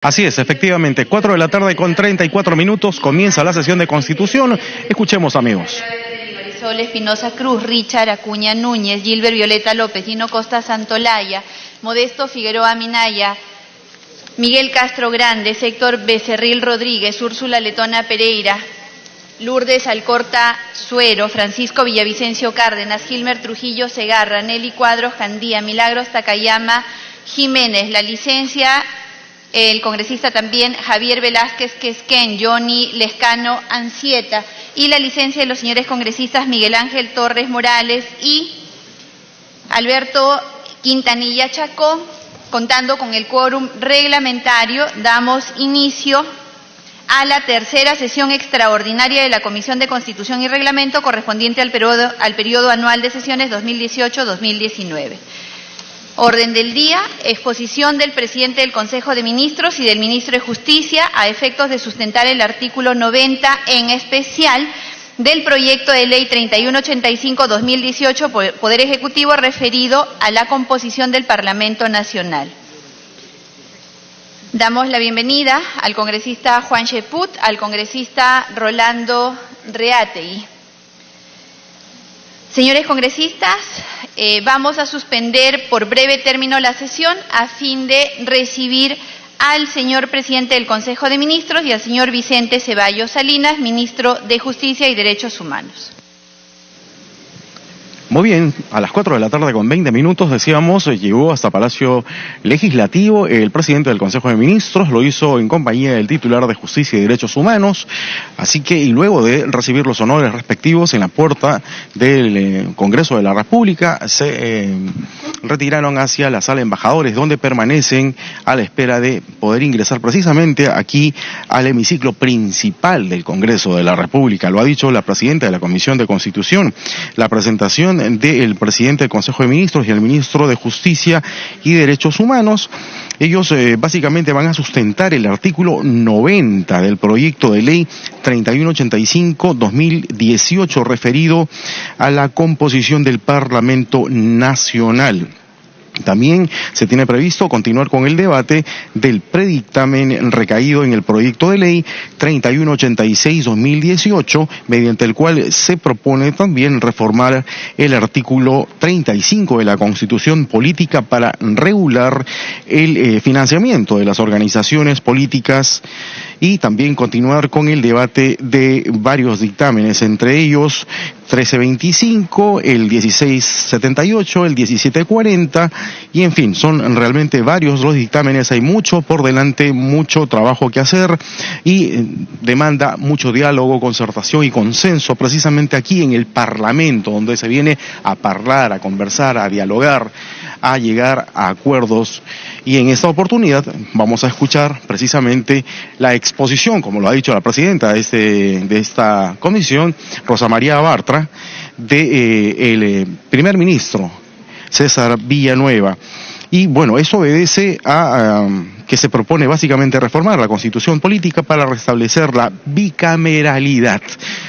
Así es, efectivamente, 4 de la tarde con 34 minutos, comienza la sesión de Constitución. Escuchemos, amigos. Marisol Espinosa Cruz, Richard Acuña Núñez, Gilbert Violeta López, Dino Costa Santolaya, Modesto Figueroa Minaya, Miguel Castro Grande, Héctor Becerril Rodríguez, Úrsula Letona Pereira, Lourdes Alcorta Suero, Francisco Villavicencio Cárdenas, Gilmer Trujillo Segarra, Nelly Cuadros Jandía, Milagros Takayama Jiménez, la licencia el congresista también Javier Velázquez Quesquén, Johnny Lescano Ancieta, y la licencia de los señores congresistas Miguel Ángel Torres Morales y Alberto Quintanilla Chacó. Contando con el quórum reglamentario, damos inicio a la tercera sesión extraordinaria de la Comisión de Constitución y Reglamento correspondiente al periodo anual de sesiones 2018-2019. Orden del día, exposición del presidente del Consejo de Ministros y del ministro de Justicia a efectos de sustentar el artículo 90, en especial del proyecto de ley 3185-2018, Poder Ejecutivo, referido a la composición del Parlamento Nacional. Damos la bienvenida al congresista Juan Cheput, al congresista Rolando Reategui. Señores congresistas, vamos a suspender por breve término la sesión a fin de recibir al señor presidente del Consejo de Ministros y al señor Vicente Ceballos Salinas, ministro de Justicia y Derechos Humanos. Muy bien, a las 4 de la tarde con 20 minutos, decíamos, llegó hasta Palacio Legislativo el presidente del Consejo de Ministros, lo hizo en compañía del titular de Justicia y Derechos Humanos, así que, y luego de recibir los honores respectivos en la puerta del Congreso de la República, se retiraron hacia la sala de embajadores, donde permanecen a la espera de poder ingresar precisamente aquí al hemiciclo principal del Congreso de la República. Lo ha dicho la presidenta de la Comisión de Constitución. La presentación del presidente del Consejo de Ministros y el ministro de Justicia y Derechos Humanos. Ellos básicamente van a sustentar el artículo 90 del proyecto de ley 3185-2018 referido a la composición del Parlamento Nacional. También se tiene previsto continuar con el debate del predictamen recaído en el proyecto de ley 3186-2018, mediante el cual se propone también reformar el artículo 35 de la Constitución Política para regular el financiamiento de las organizaciones políticas, y también continuar con el debate de varios dictámenes, entre ellos 1325, el 1678, el 1740, y en fin, son realmente varios los dictámenes, hay mucho por delante, mucho trabajo que hacer, y demanda mucho diálogo, concertación y consenso, precisamente aquí en el Parlamento, donde se viene a hablar, a conversar, a dialogar, a llegar a acuerdos. Y en esta oportunidad vamos a escuchar precisamente la exposición, como lo ha dicho la presidenta de esta comisión, Rosa María Bartra, el primer ministro César Villanueva. Y bueno, eso obedece a que se propone básicamente reformar la Constitución Política para restablecer la bicameralidad.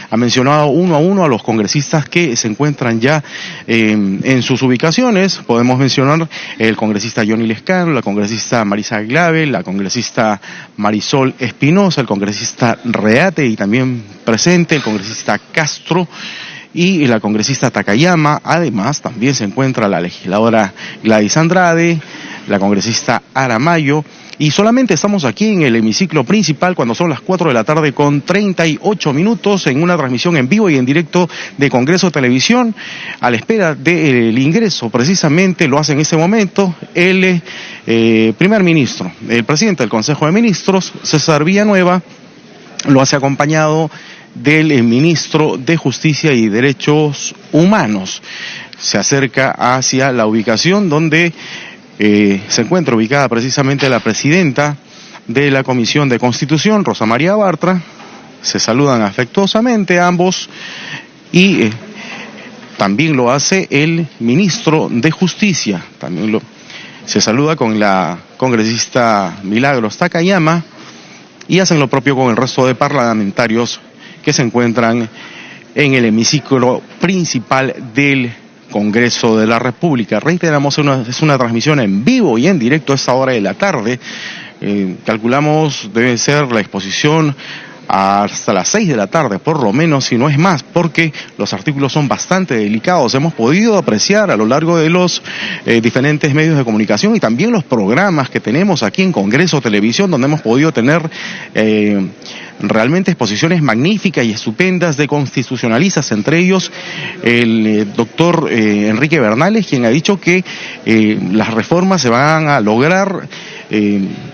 Ha mencionado uno a uno a los congresistas que se encuentran ya en sus ubicaciones. Podemos mencionar el congresista Johnny Lescano, la congresista Marisa Glave, la congresista Marisol Espinosa, el congresista Reategui, y también presente el congresista Castro y la congresista Takayama. Además, también se encuentra la legisladora Gladys Andrade, la congresista Aramayo, y solamente estamos aquí en el hemiciclo principal cuando son las 4 de la tarde con 38 minutos en una transmisión en vivo y en directo de Congreso Televisión, a la espera del ingreso. Precisamente lo hace en este momento el primer ministro, el presidente del Consejo de Ministros, César Villanueva, lo hace acompañado del ministro de Justicia y Derechos Humanos. Se acerca hacia la ubicación donde se encuentra ubicada precisamente la presidenta de la Comisión de Constitución, Rosa María Bartra. Se saludan afectuosamente ambos, y también lo hace el ministro de Justicia. También se saluda con la congresista Milagros Takayama, y hacen lo propio con el resto de parlamentarios que se encuentran en el hemiciclo principal del Congreso de la República. Reiteramos, es una transmisión en vivo y en directo a esta hora de la tarde, calculamos debe ser la exposición hasta las 6 de la tarde, por lo menos, si no es más, porque los artículos son bastante delicados. Hemos podido apreciar a lo largo de los diferentes medios de comunicación y también los programas que tenemos aquí en Congreso Televisión, donde hemos podido tener realmente exposiciones magníficas y estupendas de constitucionalistas, entre ellos el doctor Enrique Bernales, quien ha dicho que las reformas se van a lograr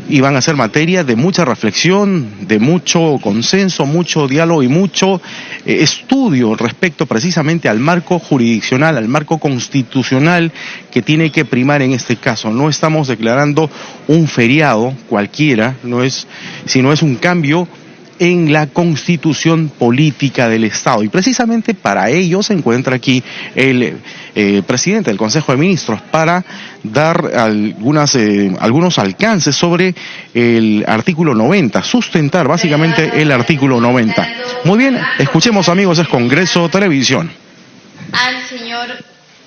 y van a ser materia de mucha reflexión, de mucho consenso, mucho diálogo y mucho estudio respecto precisamente al marco jurisdiccional, al marco constitucional que tiene que primar en este caso. No estamos declarando un feriado cualquiera, sino es un cambio en la constitución política del Estado. Y precisamente para ello se encuentra aquí el presidente del Consejo de Ministros para dar algunos alcances sobre el artículo 90, sustentar básicamente el artículo 90. Muy bien, escuchemos, amigos, es Congreso Televisión. Al señor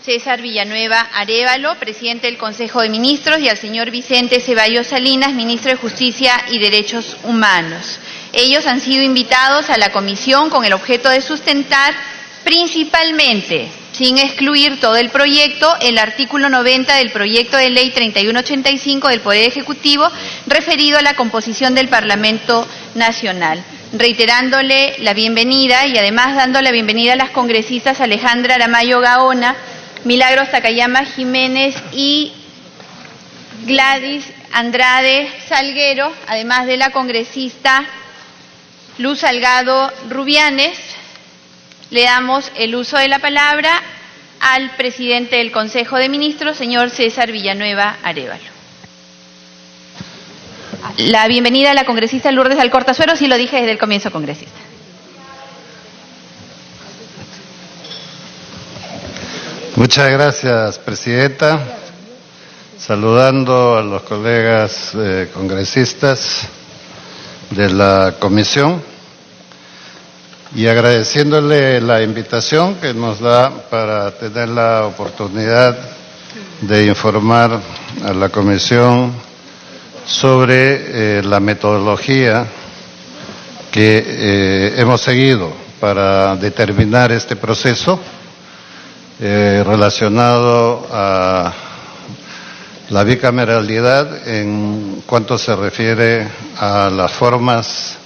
César Villanueva Arévalo, presidente del Consejo de Ministros, y al señor Vicente Ceballos Salinas, ministro de Justicia y Derechos Humanos. Ellos han sido invitados a la comisión con el objeto de sustentar principalmente, sin excluir todo el proyecto, el artículo 90 del proyecto de ley 3185 del Poder Ejecutivo referido a la composición del Parlamento Nacional. Reiterándole la bienvenida y además dando la bienvenida a las congresistas Alejandra Aramayo Gaona, Milagros Takayama Jiménez y Gladys Andrade Salguero, además de la congresista Luz Salgado Rubianes, le damos el uso de la palabra al presidente del Consejo de Ministros, señor César Villanueva Arévalo. La bienvenida a la congresista Lourdes Alcorta Suero, sí lo dije desde el comienzo, congresista. Muchas gracias, presidenta. Saludando a los colegas congresistas de la comisión y agradeciéndole la invitación que nos da para tener la oportunidad de informar a la comisión sobre la metodología que hemos seguido para determinar este proceso relacionado a la bicameralidad en cuanto se refiere a las formas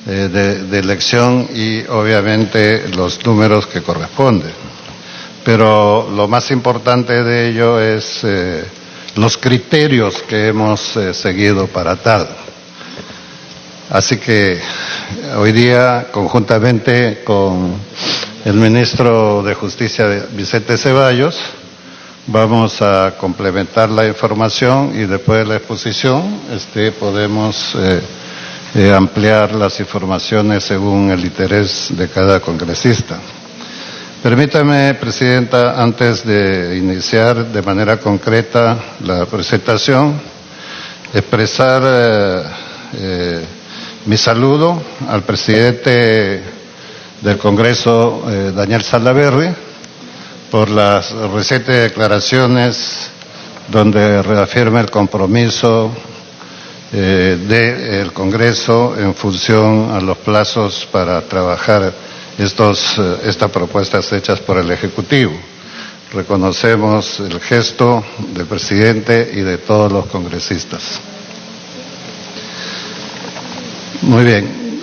de elección y obviamente los números que corresponden. Pero lo más importante de ello es los criterios que hemos seguido para tal. Así que hoy día, conjuntamente con el ministro de Justicia, Vicente Ceballos, vamos a complementar la información y después de la exposición podemos ampliar las informaciones según el interés de cada congresista. Permítame, presidenta, antes de iniciar de manera concreta la presentación, expresar mi saludo al presidente del Congreso, Daniel Salaverry, por las recientes declaraciones donde reafirma el compromiso del Congreso en función a los plazos para trabajar estas propuestas hechas por el Ejecutivo. Reconocemos el gesto del presidente y de todos los congresistas. Muy bien.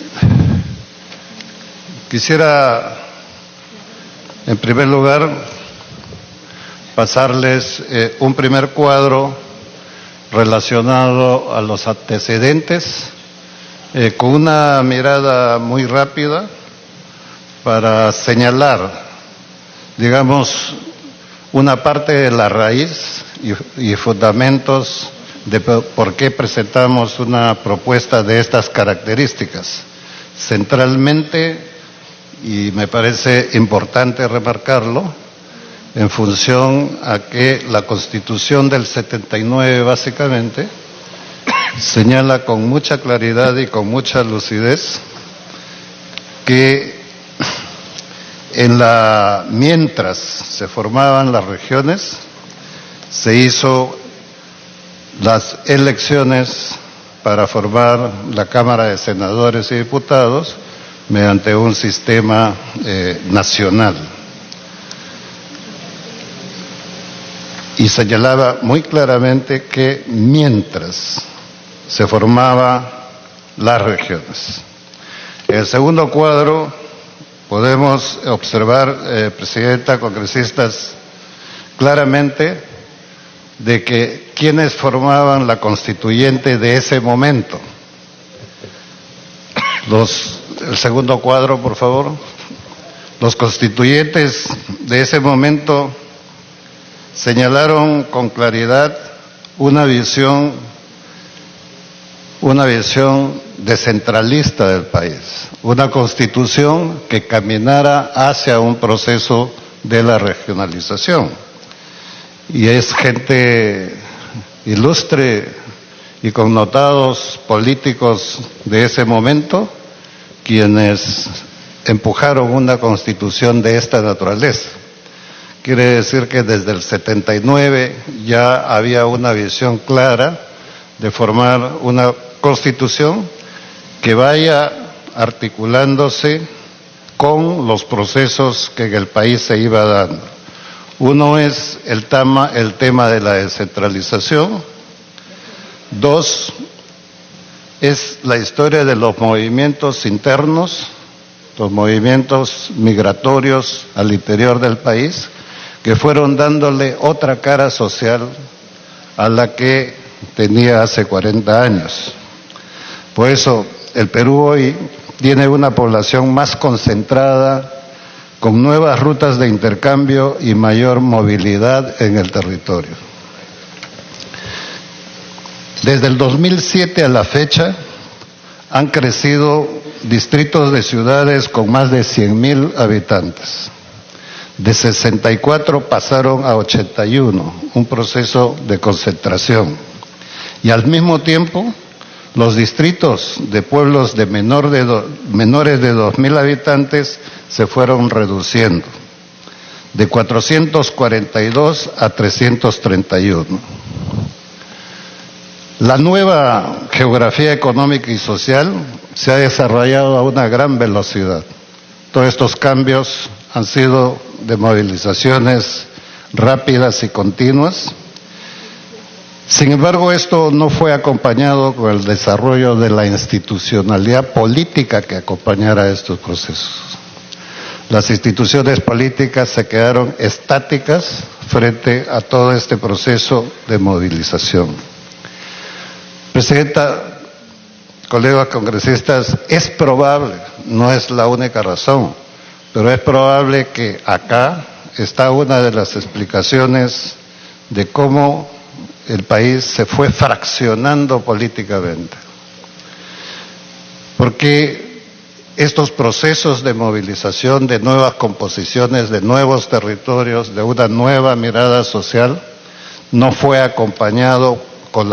Quisiera, en primer lugar, pasarles un primer cuadro relacionado a los antecedentes, con una mirada muy rápida para señalar, digamos, una parte de la raíz y fundamentos de por qué presentamos una propuesta de estas características. Centralmente, y me parece importante remarcarlo, en función a que la Constitución del 79 básicamente señala con mucha claridad y con mucha lucidez que mientras se formaban las regiones, se hizo las elecciones para formar la Cámara de Senadores y Diputados mediante un sistema nacional. Y señalaba muy claramente que mientras se formaban las regiones. En el segundo cuadro podemos observar, Presidenta, congresistas, claramente de que quienes formaban la constituyente de ese momento. El segundo cuadro, por favor. Los constituyentes de ese momento señalaron con claridad una visión descentralista del país, una constitución que caminara hacia un proceso de la regionalización. Y es gente ilustre y connotados políticos de ese momento quienes empujaron una constitución de esta naturaleza. Quiere decir que desde el 79 ya había una visión clara de formar una constitución que vaya articulándose con los procesos que en el país se iba dando. Uno es el tema de la descentralización. Dos, es la historia de los movimientos internos, los movimientos migratorios al interior del país, que fueron dándole otra cara social a la que tenía hace 40 años. Por eso, el Perú hoy tiene una población más concentrada, con nuevas rutas de intercambio y mayor movilidad en el territorio. Desde el 2007 a la fecha, han crecido distritos de ciudades con más de 100.000 habitantes. De 64 pasaron a 81, un proceso de concentración. Y al mismo tiempo, los distritos de pueblos de menores de 2.000 habitantes se fueron reduciendo, de 442 a 331. La nueva geografía económica y social se ha desarrollado a una gran velocidad. Todos estos cambios han sido de movilizaciones rápidas y continuas. Sin embargo, esto no fue acompañado con el desarrollo de la institucionalidad política que acompañara estos procesos. Las instituciones políticas se quedaron estáticas frente a todo este proceso de movilización. Presidenta, colegas congresistas, es probable, no es la única razón, pero es probable que acá está una de las explicaciones de cómo el país se fue fraccionando políticamente. Porque estos procesos de movilización, de nuevas composiciones, de nuevos territorios, de una nueva mirada social, no fue acompañado con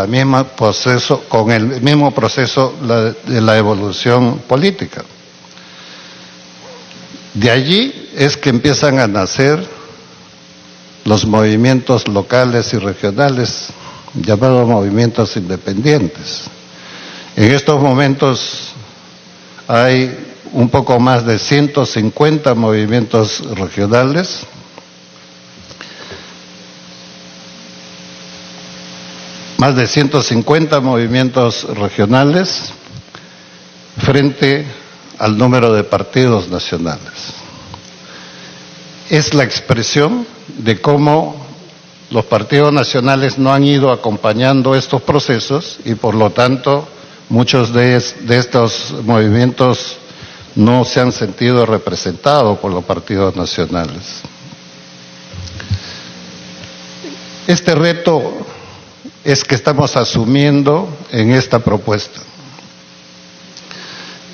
el mismo proceso de la evolución política. De allí es que empiezan a nacer los movimientos locales y regionales, llamados movimientos independientes. En estos momentos hay un poco más de 150 movimientos regionales. Más de 150 movimientos regionales frente al número de partidos nacionales. Es la expresión de cómo los partidos nacionales no han ido acompañando estos procesos y por lo tanto muchos de estos movimientos no se han sentido representados por los partidos nacionales. Este reto es que estamos asumiendo en esta propuesta.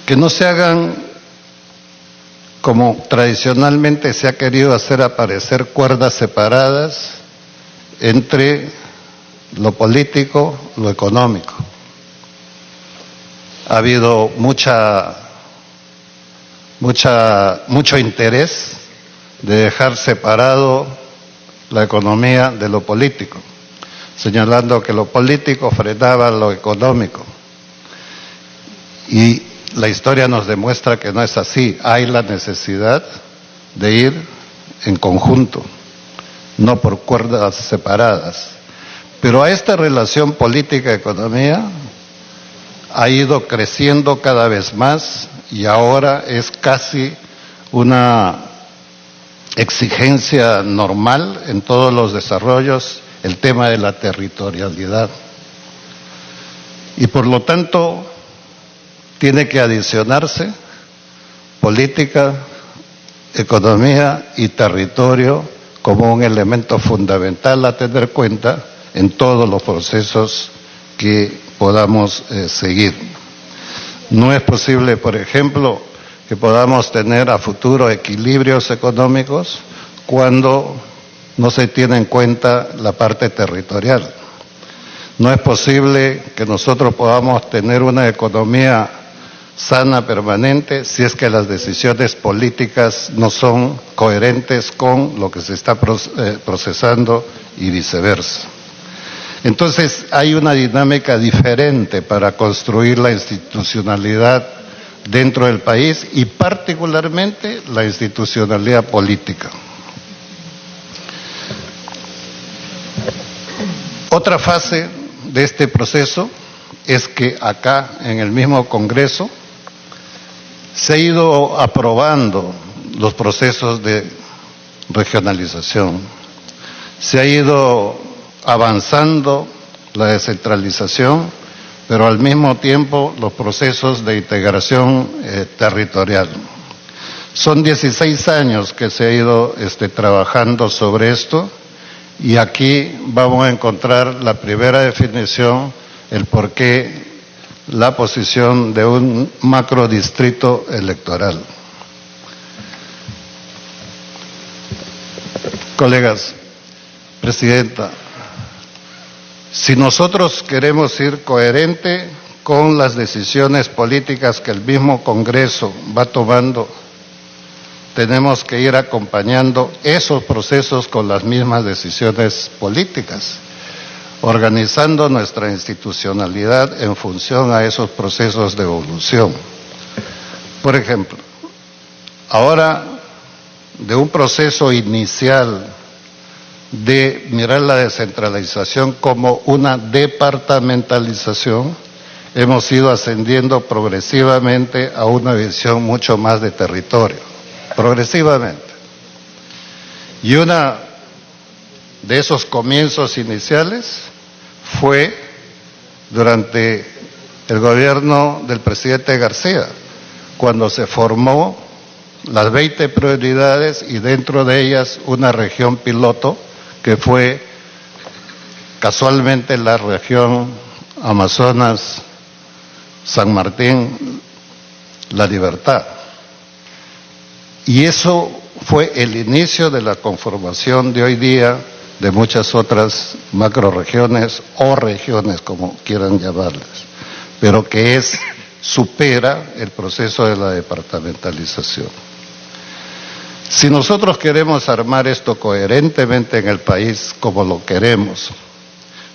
Que no se hagan, como tradicionalmente se ha querido hacer aparecer, cuerdas separadas entre lo político, lo económico. Ha habido mucho interés de dejar separado la economía de lo político, señalando que lo político frenaba lo económico. Y la historia nos demuestra que no es así. Hay la necesidad de ir en conjunto, no por cuerdas separadas. Pero a esta relación política-economía ha ido creciendo cada vez más y ahora es casi una exigencia normal en todos los desarrollos el tema de la territorialidad. Y por lo tanto tiene que adicionarse política, economía y territorio como un elemento fundamental a tener cuenta en todos los procesos que podamos seguir. No es posible, por ejemplo, que podamos tener a futuro equilibrios económicos cuando no se tiene en cuenta la parte territorial. No es posible que nosotros podamos tener una economía sana, permanente, si es que las decisiones políticas no son coherentes con lo que se está procesando y viceversa. Entonces, hay una dinámica diferente para construir la institucionalidad dentro del país y particularmente la institucionalidad política. Otra fase de este proceso es que acá en el mismo Congreso se ha ido aprobando los procesos de regionalización, se ha ido avanzando la descentralización, pero al mismo tiempo los procesos de integración territorial. Son 16 años que se ha ido trabajando sobre esto y aquí vamos a encontrar la primera definición, el por qué la posición de un macrodistrito electoral. Colegas, Presidenta, si nosotros queremos ir coherente con las decisiones políticas que el mismo Congreso va tomando, tenemos que ir acompañando esos procesos con las mismas decisiones políticas, organizando nuestra institucionalidad en función a esos procesos de evolución. Por ejemplo, ahora de un proceso inicial de mirar la descentralización como una departamentalización, hemos ido ascendiendo progresivamente a una visión mucho más de territorio, progresivamente. Y una de esos comienzos iniciales fue durante el gobierno del presidente García, cuando se formó las 20 prioridades y dentro de ellas una región piloto que fue casualmente la región Amazonas, San Martín, La Libertad. Y eso fue el inicio de la conformación de hoy día de muchas otras macrorregiones o regiones, como quieran llamarlas, pero que supera el proceso de la departamentalización. Si nosotros queremos armar esto coherentemente en el país como lo queremos,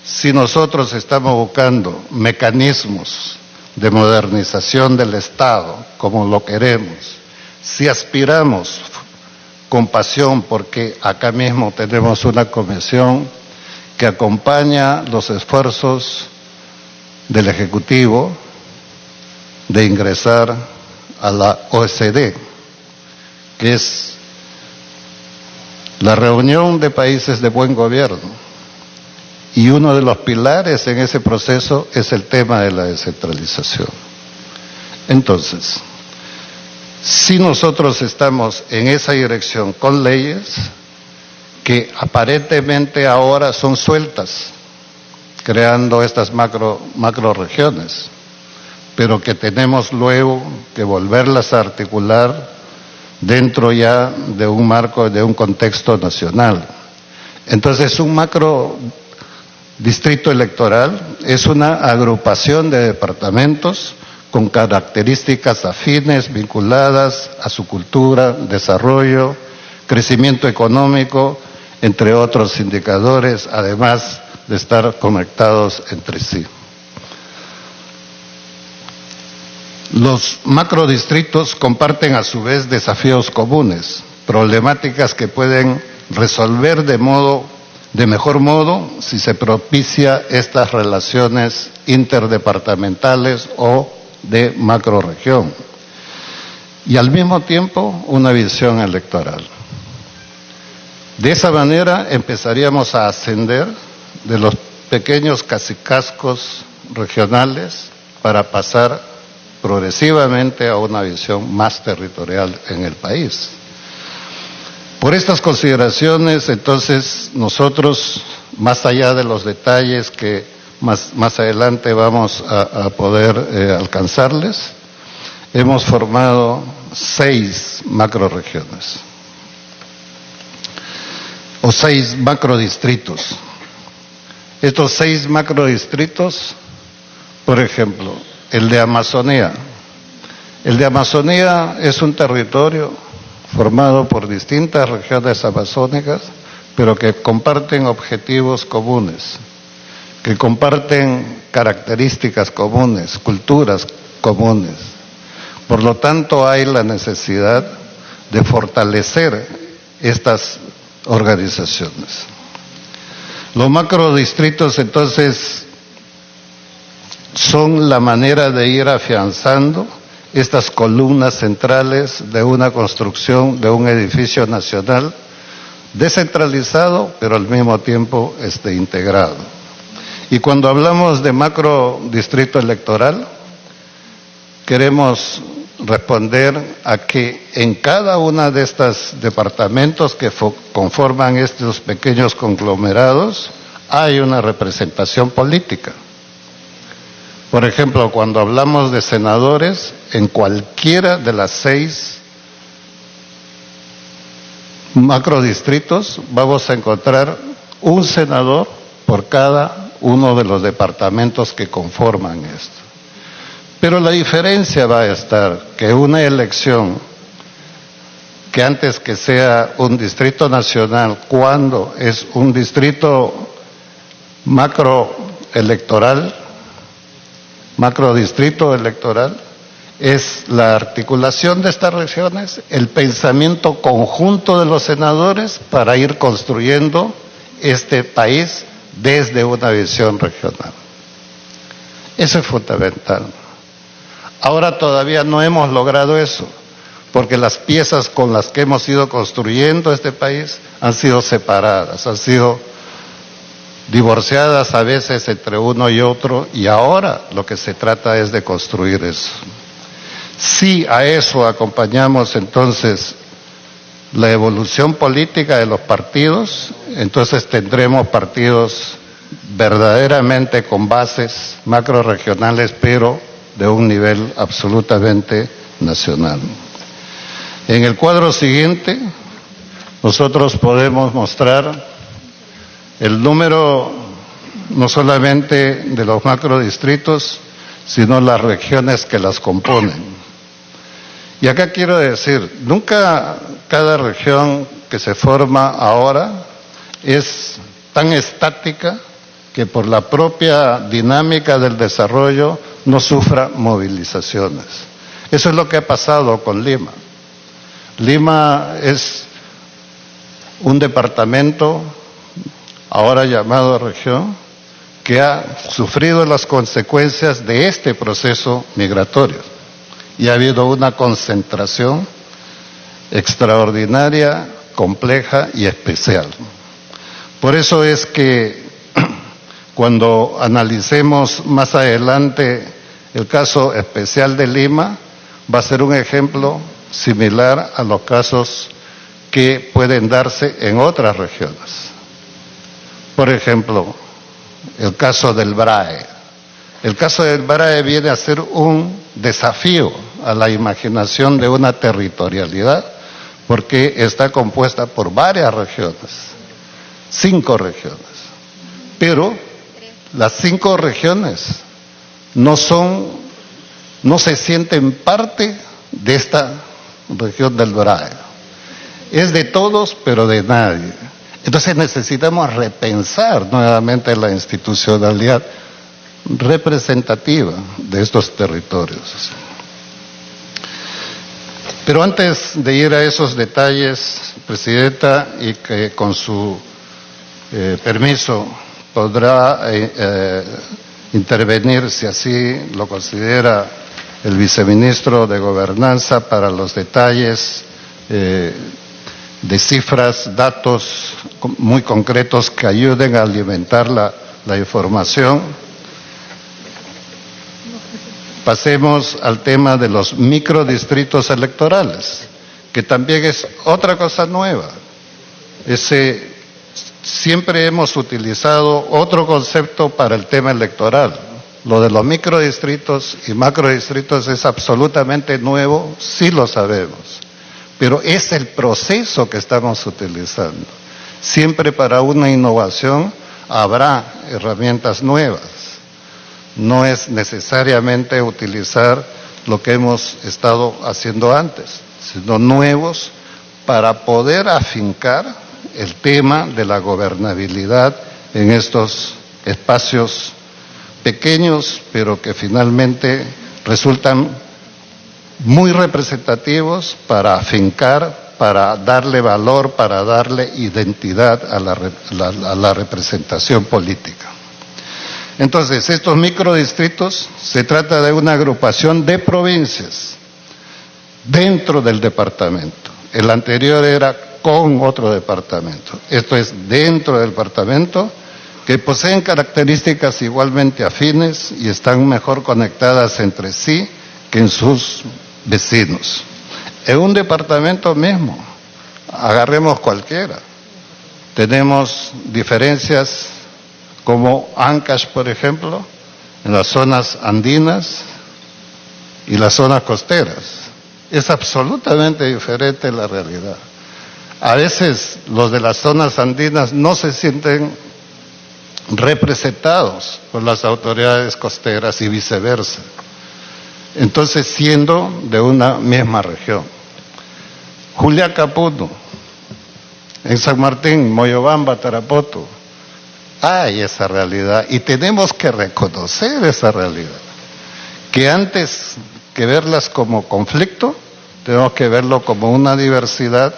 si nosotros estamos buscando mecanismos de modernización del Estado como lo queremos, si aspiramos con pasión, porque acá mismo tenemos una comisión que acompaña los esfuerzos del Ejecutivo de ingresar a la OECD, que es la reunión de países de buen gobierno, y uno de los pilares en ese proceso es el tema de la descentralización. Entonces, si nosotros estamos en esa dirección con leyes que aparentemente ahora son sueltas, creando estas macrorregiones, pero que tenemos luego que volverlas a articular dentro ya de un marco, de un contexto nacional. Entonces, un macro distrito electoral es una agrupación de departamentos con características afines, vinculadas a su cultura, desarrollo, crecimiento económico, entre otros indicadores, además de estar conectados entre sí. Los macrodistritos comparten a su vez desafíos comunes, problemáticas que pueden resolver de mejor modo si se propicia estas relaciones interdepartamentales o de macrorregión, y al mismo tiempo una visión electoral. De esa manera empezaríamos a ascender de los pequeños cacicazgos regionales para pasar progresivamente a una visión más territorial en el país. Por estas consideraciones, entonces, nosotros, más allá de los detalles que más adelante vamos a poder alcanzarles, hemos formado 6 macrorregiones o 6 macrodistritos. Estos 6 macrodistritos, por ejemplo, el de Amazonía. El de Amazonía es un territorio formado por distintas regiones amazónicas, pero que comparten objetivos comunes, que comparten características comunes, culturas comunes. Por lo tanto, hay la necesidad de fortalecer estas organizaciones. Los macrodistritos, entonces, son la manera de ir afianzando estas columnas centrales de una construcción de un edificio nacional descentralizado, pero al mismo tiempo integrado. Y cuando hablamos de macrodistrito electoral, queremos responder a que en cada una de estos departamentos que conforman estos pequeños conglomerados hay una representación política. Por ejemplo, cuando hablamos de senadores, en cualquiera de las 6 macrodistritos vamos a encontrar un senador por cada uno de los departamentos que conforman esto. Pero la diferencia va a estar que una elección que antes que sea un distrito nacional, cuando es un distrito macrodistrito electoral, es la articulación de estas regiones, el pensamiento conjunto de los senadores para ir construyendo este país desde una visión regional. Eso es fundamental. Ahora todavía no hemos logrado eso, porque las piezas con las que hemos ido construyendo este país han sido separadas, han sido divorciadas a veces entre uno y otro, y ahora lo que se trata es de construir eso. Si a eso acompañamos entonces la evolución política de los partidos, entonces tendremos partidos verdaderamente con bases macrorregionales, pero de un nivel absolutamente nacional. En el cuadro siguiente, nosotros podemos mostrar el número no solamente de los macrodistritos, sino las regiones que las componen. Y acá quiero decir, nunca cada región que se forma ahora es tan estática que por la propia dinámica del desarrollo no sufra movilizaciones. Eso es lo que ha pasado con Lima. Lima es un departamento, ahora llamado región, que ha sufrido las consecuencias de este proceso migratorio. Y ha habido una concentración extraordinaria, compleja y especial. Por eso es que cuando analicemos más adelante el caso especial de Lima, va a ser un ejemplo similar a los casos que pueden darse en otras regiones. Por ejemplo, el caso del BRAE. El caso del BRAE viene a ser un desafío a la imaginación de una territorialidad, porque está compuesta por varias regiones, 5 regiones. Pero las 5 regiones no se sienten parte de esta región del BRAE. Es de todos, pero de nadie. Entonces necesitamos repensar nuevamente la institucionalidad representativa de estos territorios. Pero antes de ir a esos detalles, Presidenta, y que con su permiso podrá intervenir, si así lo considera, el viceministro de Gobernanza para los detalles de cifras, datos muy concretos que ayuden a alimentar la información. Pasemos al tema de los microdistritos electorales, que también es otra cosa nueva. Siempre hemos utilizado otro concepto para el tema electoral. Lo de los microdistritos y macrodistritos es absolutamente nuevo, sí lo sabemos, pero es el proceso que estamos utilizando. Siempre para una innovación habrá herramientas nuevas. No es necesariamente utilizar lo que hemos estado haciendo antes, sino nuevos para poder afincar el tema de la gobernabilidad en estos espacios pequeños, pero que finalmente resultan muy representativos para afincar, para darle valor, para darle identidad a la representación política. Entonces, estos microdistritos se trata de una agrupación de provincias dentro del departamento. El anterior era con otro departamento. Esto es dentro del departamento, que poseen características igualmente afines y están mejor conectadas entre sí que en sus vecinos. En un departamento mismo, agarremos cualquiera, tenemos diferencias como Ancash, por ejemplo, en las zonas andinas y las zonas costeras. Es absolutamente diferente la realidad. A veces los de las zonas andinas no se sienten representados por las autoridades costeras y viceversa. Entonces, siendo de una misma región. Juliaca, Puno, en San Martín, Moyobamba, Tarapoto, hay esa realidad y tenemos que reconocer esa realidad. Que antes que verlas como conflicto, tenemos que verlo como una diversidad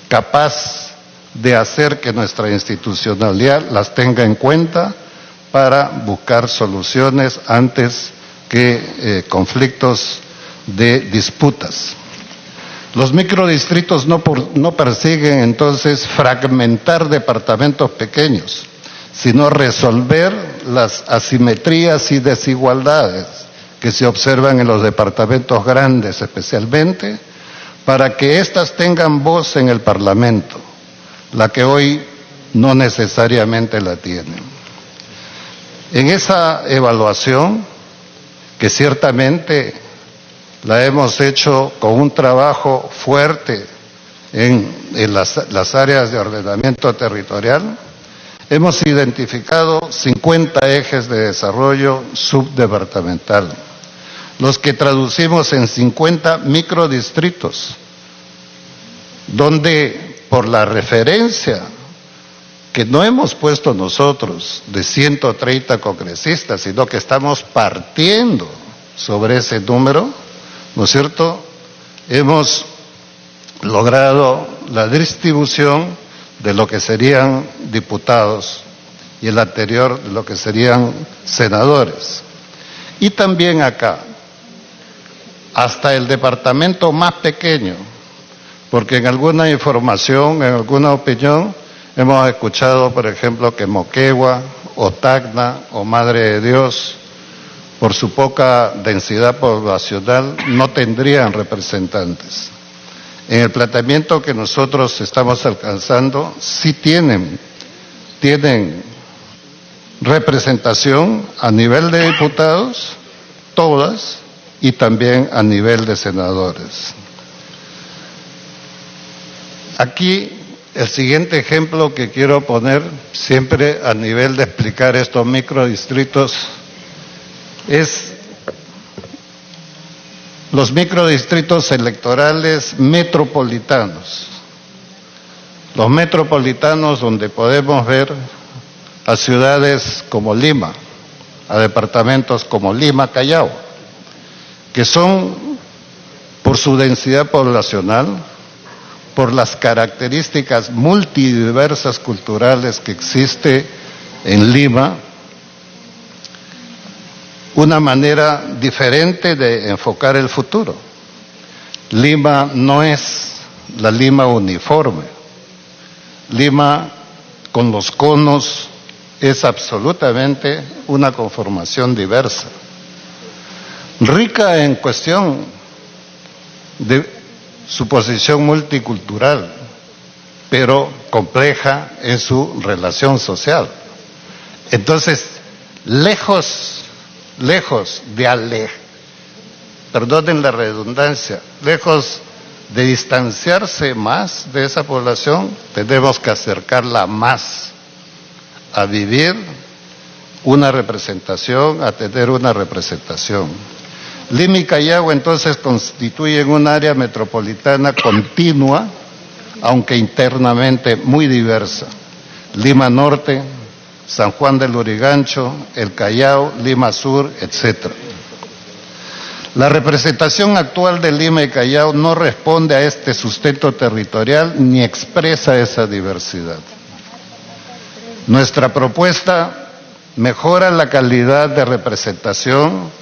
capaz de hacer que nuestra institucionalidad las tenga en cuenta para buscar soluciones antes que conflictos de disputas. Los microdistritos no persiguen entonces fragmentar departamentos pequeños, sino resolver las asimetrías y desigualdades que se observan en los departamentos grandes especialmente, para que éstas tengan voz en el Parlamento, la que hoy no necesariamente la tienen. En esa evaluación, que ciertamente la hemos hecho con un trabajo fuerte en las áreas de ordenamiento territorial, hemos identificado 50 ejes de desarrollo subdepartamental, los que traducimos en 50 microdistritos, donde por la referencia que no hemos puesto nosotros de 130 congresistas, sino que estamos partiendo sobre ese número, ¿no es cierto?, hemos logrado la distribución de lo que serían diputados y el anterior de lo que serían senadores. Y también acá, hasta el departamento más pequeño, porque en alguna información, en alguna opinión, hemos escuchado, por ejemplo, que Moquegua o Tacna o Madre de Dios, por su poca densidad poblacional, no tendrían representantes. En el planteamiento que nosotros estamos alcanzando, sí tienen representación a nivel de diputados, todas, y también a nivel de senadores. Aquí el siguiente ejemplo que quiero poner, siempre a nivel de explicar estos microdistritos, es los microdistritos electorales metropolitanos. Los metropolitanos, donde podemos ver a ciudades como Lima, a departamentos como Lima, Callao, que son por su densidad poblacional, por las características multidiversas culturales que existe en Lima, una manera diferente de enfocar el futuro. Lima no es la Lima uniforme. Lima con los conos es absolutamente una conformación diversa, rica en cuestión de su posición multicultural, pero compleja en su relación social. Entonces, lejos de perdonen la redundancia, lejos de distanciarse más de esa población, tenemos que acercarla más a vivir una representación, a tener una representación. Lima y Callao entonces constituyen un área metropolitana continua, aunque internamente muy diversa. Lima Norte, San Juan del Lurigancho, El Callao, Lima Sur, etc. La representación actual de Lima y Callao no responde a este sustento territorial ni expresa esa diversidad. Nuestra propuesta mejora la calidad de representación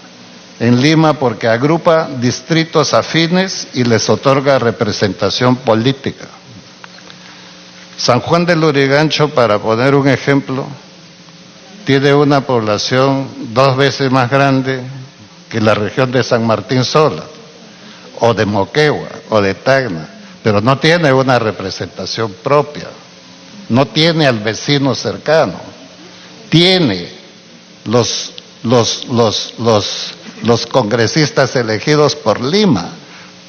en Lima porque agrupa distritos afines y les otorga representación política. San Juan del Lurigancho, para poner un ejemplo, tiene una población 2 veces más grande que la región de San Martín Sola, o de Moquegua, o de Tacna, pero no tiene una representación propia, no tiene al vecino cercano, tiene los congresistas elegidos por Lima,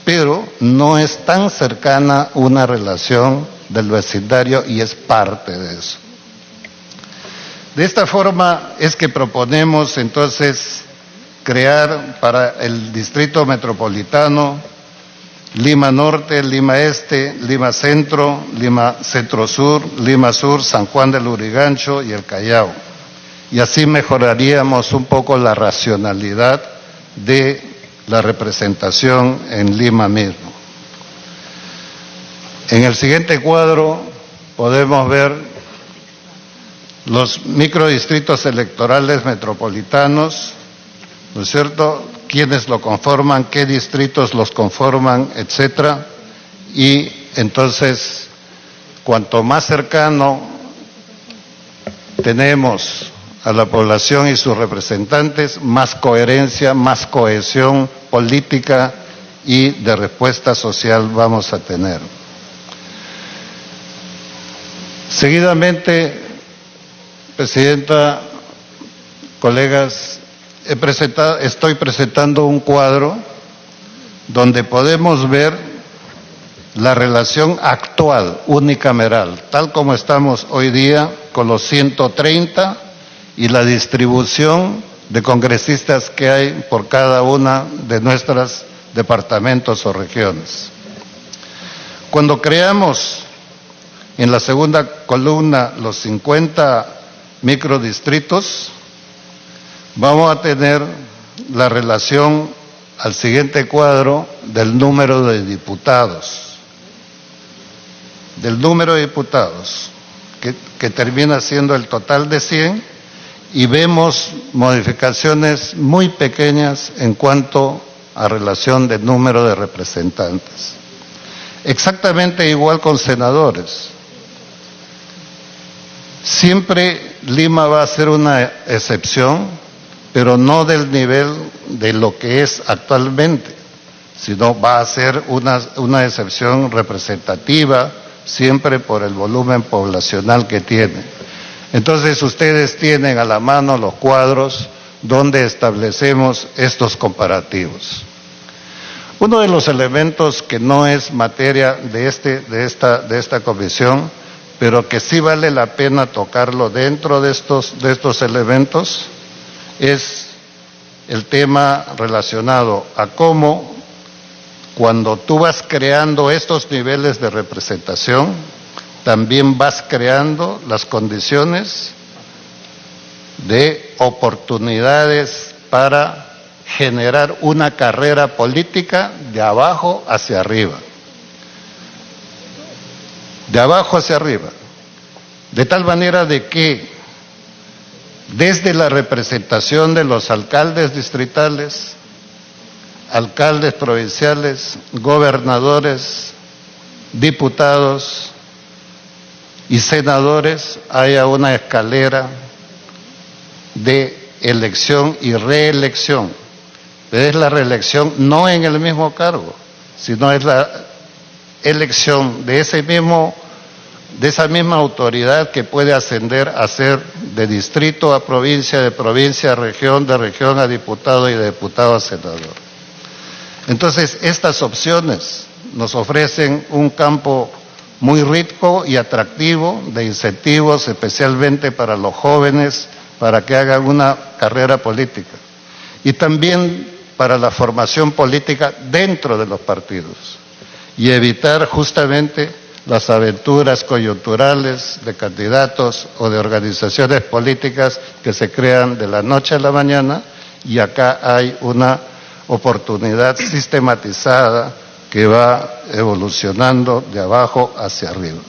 pero no es tan cercana una relación del vecindario y es parte de eso. De esta forma es que proponemos entonces crear para el distrito metropolitano Lima Norte, Lima Este, Lima Centro, Lima Centro Sur, Lima Sur, San Juan del Lurigancho y El Callao. Y así mejoraríamos un poco la racionalidad de la representación en Lima mismo. En el siguiente cuadro podemos ver los microdistritos electorales metropolitanos, ¿no es cierto?, quiénes lo conforman, qué distritos los conforman, etcétera. Y entonces, cuanto más cercano tenemos a la población y sus representantes, más coherencia, más cohesión política y de respuesta social vamos a tener. Seguidamente, Presidenta, colegas, estoy presentando un cuadro donde podemos ver la relación actual unicameral, tal como estamos hoy día con los 130 y la distribución de congresistas que hay por cada una de nuestros departamentos o regiones. Cuando creamos en la segunda columna los 50 microdistritos, vamos a tener la relación al siguiente cuadro del número de diputados. Del número de diputados, que termina siendo el total de 100, y vemos modificaciones muy pequeñas en cuanto a relación del número de representantes. Exactamente igual con senadores. Siempre Lima va a ser una excepción, pero no del nivel de lo que es actualmente, sino va a ser una excepción representativa, siempre por el volumen poblacional que tiene. Entonces ustedes tienen a la mano los cuadros donde establecemos estos comparativos. Uno de los elementos que no es materia de esta comisión, pero que sí vale la pena tocarlo dentro de estos elementos, es el tema relacionado a cómo, cuando tú vas creando estos niveles de representación, también vas creando las condiciones de oportunidades para generar una carrera política de abajo hacia arriba. De abajo hacia arriba. De tal manera de que desde la representación de los alcaldes distritales, alcaldes provinciales, gobernadores, diputados y senadores, haya una escalera de elección y reelección. Es la reelección no en el mismo cargo, sino es la elección de esa misma autoridad que puede ascender a ser de distrito a provincia, de provincia a región, de región a diputado y de diputado a senador. Entonces, estas opciones nos ofrecen un campo muy rico y atractivo de incentivos, especialmente para los jóvenes, para que hagan una carrera política. Y también para la formación política dentro de los partidos. Y evitar justamente las aventuras coyunturales de candidatos o de organizaciones políticas que se crean de la noche a la mañana, y acá hay una oportunidad sistematizada que va evolucionando de abajo hacia arriba.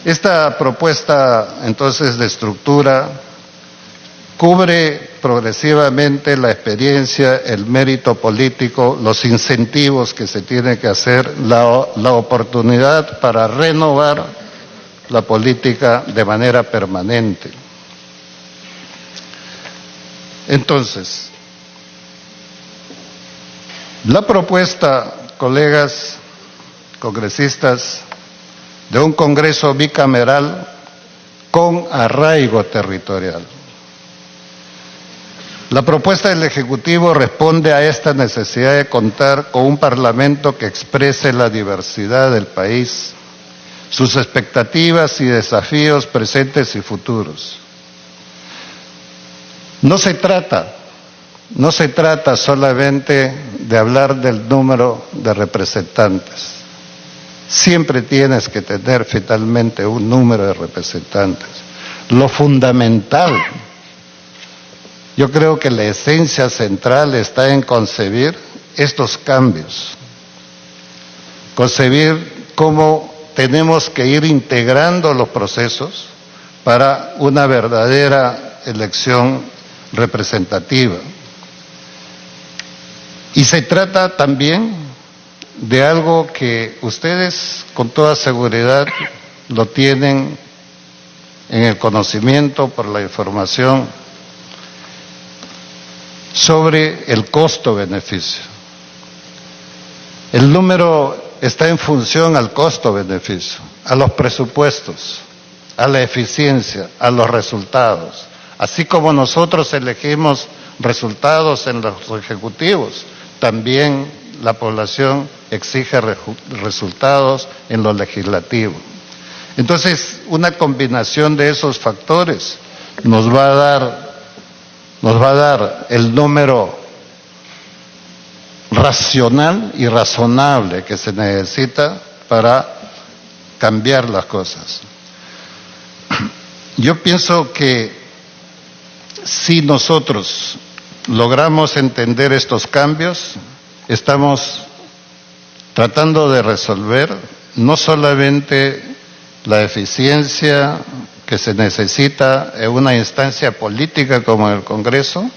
Esta propuesta entonces de estructura cubre progresivamente la experiencia, el mérito político, los incentivos que se tiene que hacer, la oportunidad para renovar la política de manera permanente. Entonces, la propuesta, colegas congresistas, de un Congreso bicameral con arraigo territorial. La propuesta del Ejecutivo responde a esta necesidad de contar con un Parlamento que exprese la diversidad del país, sus expectativas y desafíos presentes y futuros. No se trata solamente de hablar del número de representantes. Siempre tienes que tener finalmente un número de representantes. Lo fundamental, yo creo que la esencia central está en concebir estos cambios. Concebir cómo tenemos que ir integrando los procesos para una verdadera elección representativa. Y se trata también de algo que ustedes con toda seguridad lo tienen en el conocimiento por la información sobre el costo-beneficio. El número está en función al costo-beneficio, a los presupuestos, a la eficiencia, a los resultados. Así como nosotros elegimos resultados en los ejecutivos, también la población exige resultados en lo legislativo. Entonces, una combinación de esos factores nos va a dar el número racional y razonable que se necesita para cambiar las cosas. Yo pienso que si nosotros logramos entender estos cambios, estamos tratando de resolver no solamente la eficiencia que se necesita en una instancia política como el Congreso,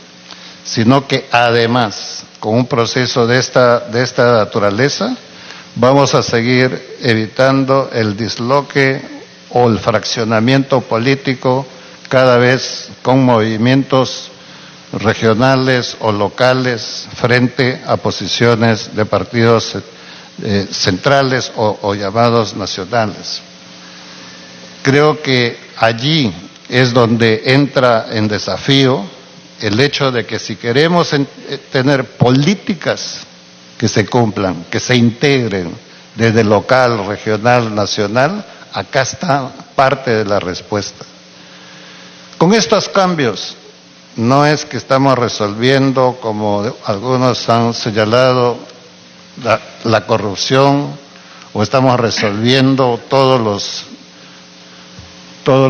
sino que además, con un proceso de esta naturaleza, vamos a seguir evitando el disloque o el fraccionamiento político cada vez con movimientos regionales o locales frente a posiciones de partidos centrales o llamados nacionales. Creo que allí es donde entra en desafío el hecho de que si queremos tener políticas que se cumplan, que se integren desde local, regional, nacional, acá está parte de la respuesta. Con estos cambios, no es que estamos resolviendo, como algunos han señalado, la corrupción, o estamos resolviendo todos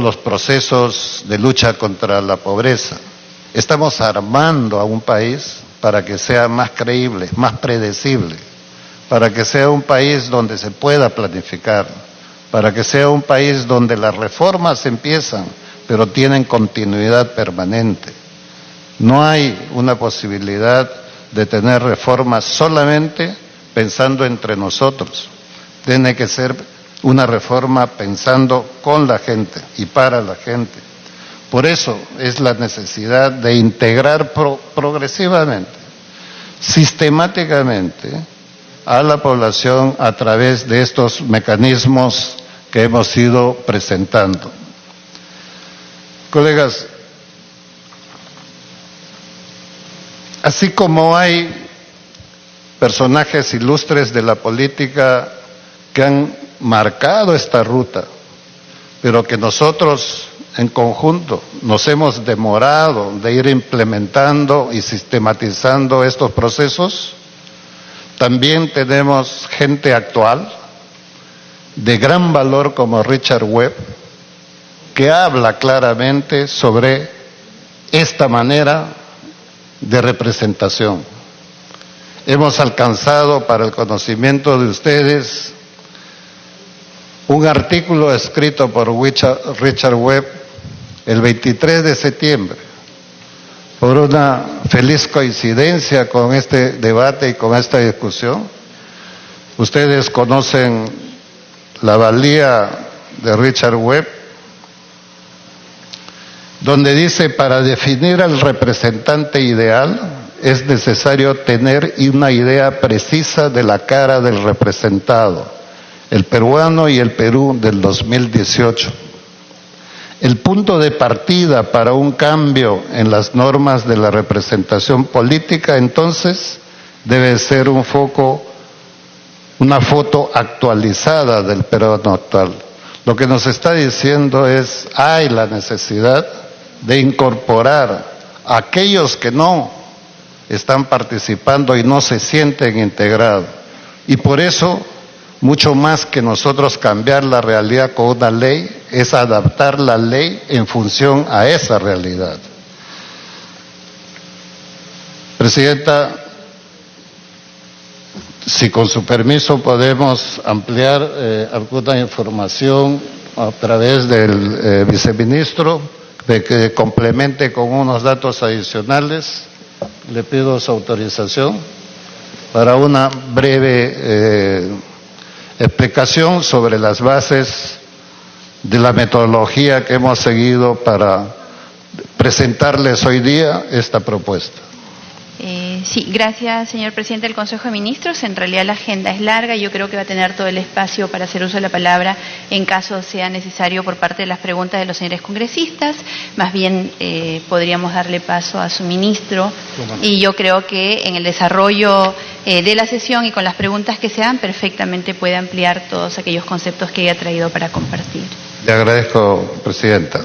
los procesos de lucha contra la pobreza. Estamos armando a un país para que sea más creíble, más predecible, para que sea un país donde se pueda planificar, para que sea un país donde las reformas empiezan, pero tienen continuidad permanente. No hay una posibilidad de tener reformas solamente pensando entre nosotros. Tiene que ser una reforma pensando con la gente y para la gente. Por eso es la necesidad de integrar progresivamente, sistemáticamente, a la población a través de estos mecanismos que hemos ido presentando. Colegas, así como hay personajes ilustres de la política que han marcado esta ruta, pero que nosotros en conjunto nos hemos demorado de ir implementando y sistematizando estos procesos, también tenemos gente actual de gran valor como Richard Webb, que habla claramente sobre esta manera de representación. Hemos alcanzado, para el conocimiento de ustedes, un artículo escrito por Richard Webb el 23 de septiembre, por una feliz coincidencia con este debate y con esta discusión. Ustedes conocen la valía de Richard Webb, donde dice: para definir al representante ideal es necesario tener una idea precisa de la cara del representado, el peruano y el Perú del 2018. El punto de partida para un cambio en las normas de la representación política, entonces, debe ser una foto actualizada del peruano actual. Lo que nos está diciendo es: hay la necesidad de incorporar a aquellos que no están participando y no se sienten integrados. Y por eso, mucho más que nosotros cambiar la realidad con una ley, es adaptar la ley en función a esa realidad. Presidenta, si con su permiso podemos ampliar alguna información a través del viceministro, de que complemente con unos datos adicionales, le pido su autorización para una breve explicación sobre las bases de la metodología que hemos seguido para presentarles hoy día esta propuesta. Sí, gracias, señor presidente del Consejo de Ministros. En realidad la agenda es larga y yo creo que va a tener todo el espacio para hacer uso de la palabra en caso sea necesario por parte de las preguntas de los señores congresistas. Más bien podríamos darle paso a su ministro y yo creo que en el desarrollo de la sesión y con las preguntas que se dan perfectamente puede ampliar todos aquellos conceptos que haya traído para compartir. Le agradezco, presidenta.